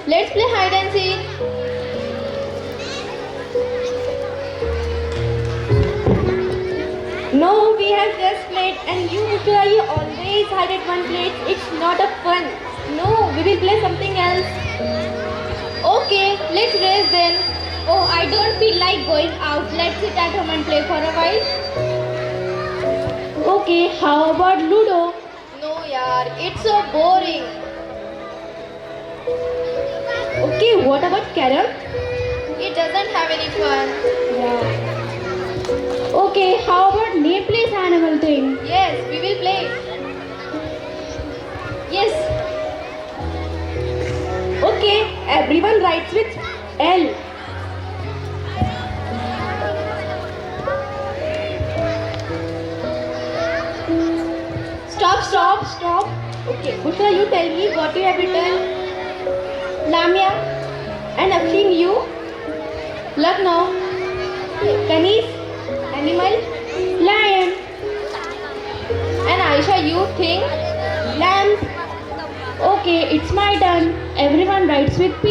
Let's play hide and seek. No, we have just played and you always hide at one place. It's not a fun. No, we will play something else. Okay, let's race then. Oh, I don't feel like going out. Let's sit at home and play for a while. Okay, how about Ludo? No, yaar, it's so boring. Okay, what about Carol? It doesn't have any fun. Yeah. Okay, how about name place animal thing? Yes, we will play. Yes. Okay, everyone writes with L. Stop. Okay, Bushra, you tell me what you have written. Lamia and Afshin, you. Lucknow. Kanis, animal. Lion. And Aisha, you think? Lamb. Okay, it's my turn. Everyone writes with P.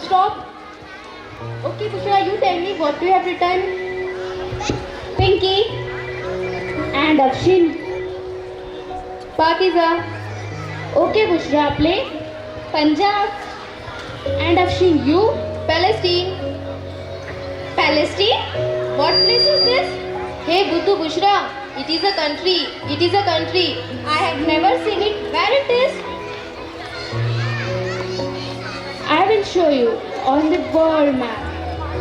Stop. Okay, Bushra, you tell me what you have written. Pinky and Afshin. Pakiza. Okay, Bushra, play. Punjab. And Afshin, you. Palestine. Palestine. What place is this? Hey, Buddhu Bushra. It is a country. I have never seen it. Where it is? I will show you on the world map.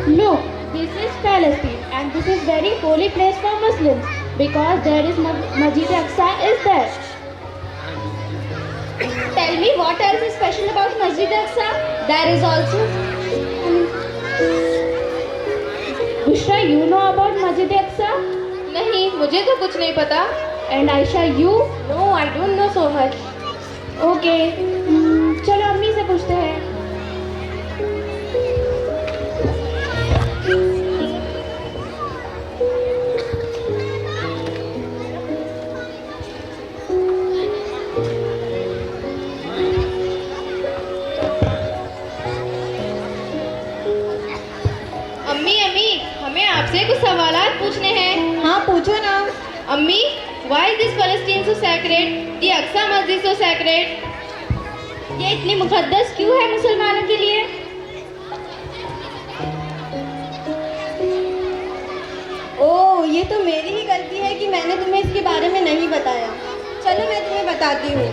Look, this is Palestine and this is very holy place for Muslims because there is Masjid Aqsa is there. Tell me what else is special about Masjid Aqsa? There is also. Bushra, you know about Masjid Aqsa? नहीं, मुझे तो कुछ नहीं पता. And Aisha, you? No, I don't know so much. Okay. चलो अम्मी से पूछते हैं. अम्मी, हमें आपसे कुछ सवालात पूछने हैं. हाँ पूछो ना। अम्मी, why is this Palestine so sacred? The Aqsa Masjid so sacred? ये इतनी मुकद्दस क्यों है मुसलमानों के लिए? ओह, ये तो मेरी ही गलती है कि मैंने तुम्हें इसके बारे में नहीं बताया। चलो मैं तुम्हें बताती हूँ।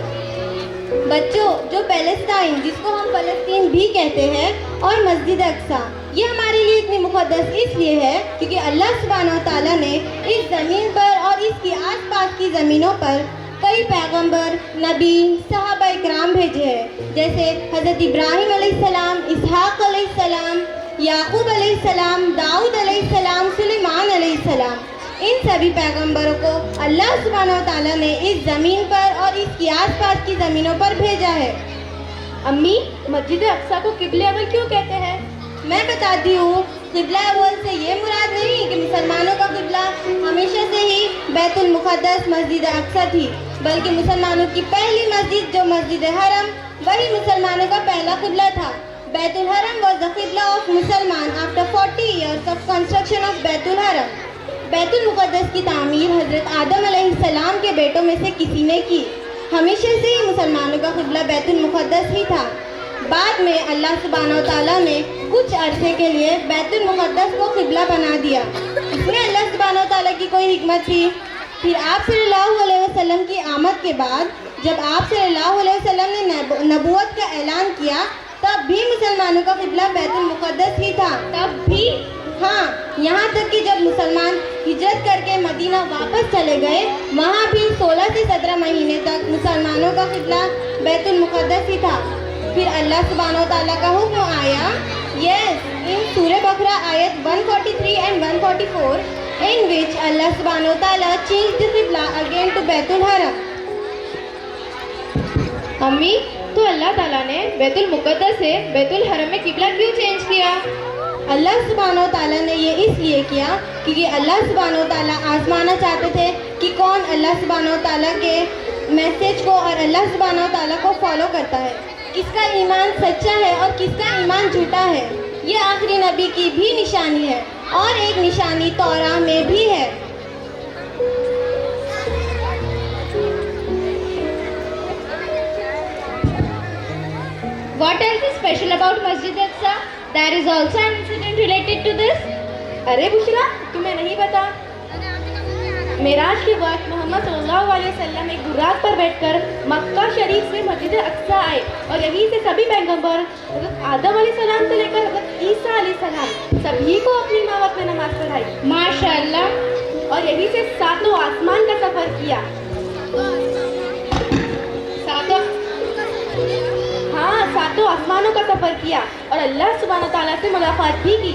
बच्चों, जो पैलेस्टाइन जिसको हम फ़लस्तीन भी कहते हैं और मस्जिद अक्सा, ये हमारे लिए इतनी मुक़द्दस इसलिए है क्योंकि अल्लाह सुब्हानहू तआला ने इस ज़मीन पर और इसके आसपास की ज़मीनों पर कई पैगंबर, नबी, सहाबा इकराम भेजे हैं, जैसे हज़रत इब्राहीम अलैहिस्सलाम, इसहाक़ अलैहिस्सलाम, याकूब अलैहिस्सलाम, दाऊद अलैहिस्सलाम, सुलेमान अलैहिस्सलाम। इन सभी पैगंबरों को अल्लाह सुब्हानहू तआला ने इस ज़मीन पर और इसके आसपास की ज़मीनों पर भेजा है। अम्मी, मस्जिद अक्सा को किबले अव्वल क्यों कहते हैं? मैं बताती हूँ। किबला अव्वल से ये मुराद नहीं कि मुसलमानों का किबला हमेशा से ही बैतुल मुक़द्दस मस्जिद अक्सा थी, बल्कि मुसलमानों की पहली मस्जिद जो मस्जिद हरम, वही मुसलमानों का पहला किबला था। बैतुल हरम was the qibla of मुसलमान after 40 years of construction of Betul हरम। बैतुल मुक़द्दस की तामीर हज़रत आदम अलैहिस्सलाम के बेटों में से किसी ने की। हमेशा से ही मुसलमानों का किबला बैतुल मुक़द्दस ही था। बाद में अल्लाह सुब्हानहू तआला ने कुछ अरसे के लिए बैतुल मुक़द्दस को किबला बना दिया। इसमें अल्लाह सुब्हानहू तआला की कोई हिकमत थी। फिर आप सल्लल्लाहु अलैहि वसल्लम की आमद के बाद जब आप सल्लल्लाहु अलैहि वसल्लम ने नबूवत का ऐलान किया, तब भी मुसलमानों का किबला बैतुल मुक़द्दस ही था। तब भी? हाँ, यहाँ तक कि जब मुसलमान हिजरत करके मदीना वापस चले गए, वहाँ भी 16 से 17 महीने तक मुसलमानों का किबला बैतुल मुक़द्दस ही था। फिर अल्लाह सुब्हानहू तआला का हुक्म आया, यस, इन सूरह बकरा आयत 143 and 144, in which Allah subhanahu wa ta'ala changed the qibla again to Betul हरम। अम्मी, तो अल्लाह ताला ने बैतुल मुक़द्दस से बैतुल हरम में किबला क्यों चेंज किया? अल्लाह सुब्हानो ताला ने ये इसलिए किया क्योंकि अल्लाह सुब्हानो ताला आजमाना चाहते थे कि कौन अल्लाह सुब्हानो ताला के मैसेज को और अल्लाह सुब्हानो ताला को फॉलो करता है, किसका ईमान सच्चा है और किसका ईमान झूठा है। ये आखिरी नबी की भी निशानी है और एक निशानी तौराह में भी है। What else is special about Masjid Aqsa? There is also an incident related to this. अरे बुशरा, तुम्हें नहीं पता? मेराज के वक्त मोहम्मद सल्लल्लाहु अलैहि वसल्लम एक बुराक पर बैठकर मक्का शरीफ से मस्जिद अक्सा आए और यहीं से सभी पैगंबर हज़रत आदम अलैहिस्सलाम से लेकर हज़रत ईसा अलैहिस्सलाम सभी को अपनी इमामत में नमाज पढ़ाई। माशाअल्लाह। और यहीं से सातों आसमान का सफर किया। सातों आसमानों का सफर किया और अल्लाह सुब्हानो ताला से मुलाकात भी की।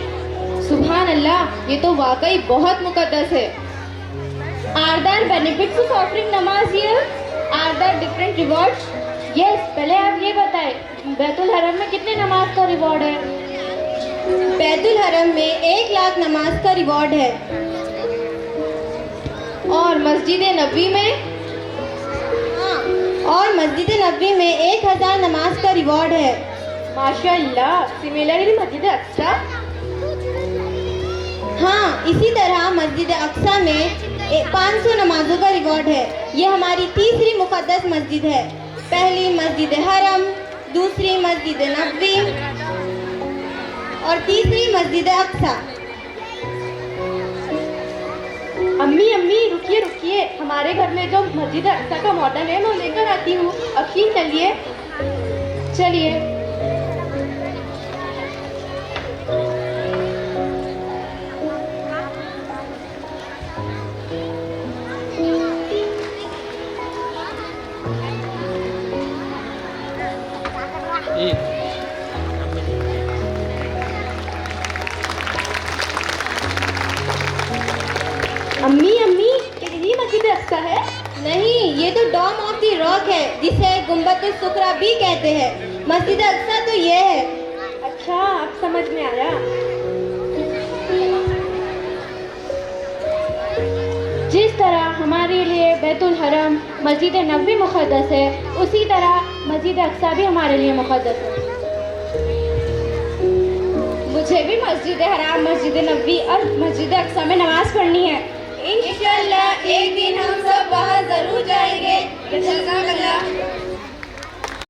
सुभान अल्लाह, ये तो वाकई बहुत मुकद्दस है। Are there benefits of offering namaz here? Are there different rewards? Yes, पहले आप ये बताएं, बैतुल हरम में कितने नमाज का रिवॉर्ड है? बैतुल हरम में 1 लाख नमाज का रिवॉर्ड है। और मस्जिद नबवी में? और मस्जिद नबवी में 1000 नमाज का रिवॉर्ड है। माशाअल्लाह। सिमिलरली मस्जिद अक्सा? हाँ, इसी तरह मस्जिद अक्सा में 500 नमाजों का रिवॉर्ड है। ये हमारी तीसरी मुक़द्दस मस्जिद है। पहली मस्जिद हरम, दूसरी मस्जिद नबवी और तीसरी मस्जिद अक्सा। अम्मी रुकिए रुकिए, हमारे घर में जो मस्जिद अक्सा का मॉडल है मैं लेकर आती हूँ। अखीर चलिए। अम्मी ये यही मस्जिद अक्सा है? नहीं, ये तो डॉम ऑफ द रॉक है जिसे गुम्बद सुकरा भी कहते हैं। मस्जिद अक्सा तो ये है। अच्छा, अब समझ में आया। जिस तरह हमारे लिए बैतुल हरम मस्जिद नबवी मुक़द्दस है, उसी तरह मस्जिद अक्सा भी हमारे लिए मुक़द्दस है। मुझे भी मस्जिद हराम, मस्जिद नबवी और मस्जिद अक्सा में नमाज पढ़नी है। इंशाअल्लाह एक दिन हम सब वहाँ जरूर जाएंगे। जज़ाकल्लाह।